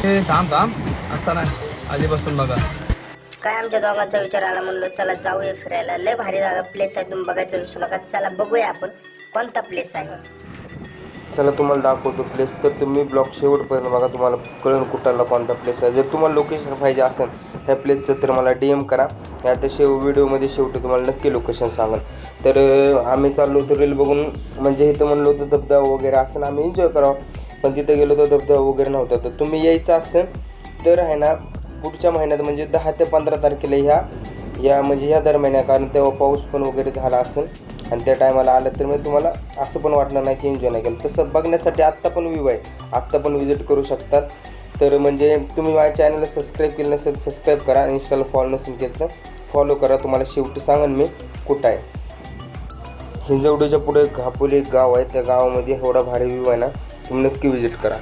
थांब थांब आता नाही आधीपासून बघा. काय आमच्या दोघांचा विचार आला, म्हणलो चला जाऊया फिरायला. लय भारी जागा प्लेस आहे, तुम्ही बघायचं विसरू नका. चला बघूया आपण कोणता प्लेस आहे. चला तुम्हाला दाखवतो प्लेस, तर तुम्ही ब्लॉग शेवटपर्यंत बघा, तुम्हाला कळून कुठाला कोणता प्लेस आहे. जर तुम्हाला लोकेशन पाहिजे असेल ह्या प्लेसचं तर मला DM करा. आता व्हिडिओमध्ये शेवटी तुम्हाला नक्की लोकेशन सांगाल. तर आम्ही चाललो होतो रील बघून, म्हणजे इथं म्हणलो होतं धबधबा वगैरे असं आम्ही एन्जॉय करावं, पण तिथं गेलो तर धबधबा वगैरे नव्हता. तर तुम्ही यायचं असेल तर आहे ना पुढच्या महिन्यात म्हणजे 10 ते 15 तारखेला ह्या दरम्यान आहे, कारण तेव्हा पाऊस पण वगैरे झाला असेल आणि त्या टायमाला आलं तर मग तुम्हाला असं पण वाटणार नाही की एन्जॉय नाही केलं. तसं बघण्यासाठी आत्ता पण व्ह्यू आहे, आत्ता पण व्हिजिट करू शकतात. तर म्हणजे तुम्ही माझ्या चॅनलला सबस्क्राईब केलं नसेल सबस्क्राईब करा, इंस्टाला फॉलो नसेल केलं तर फॉलो करा. तुम्हाला शेवटी सांगेन मी कुठं आहे. हिंजवडीच्या पुढे घापोली एक गाव आहे, त्या गावामध्ये एवढा भारी व्ह्यू आहे ना, तुम्ही नक्की व्हिजिट करा.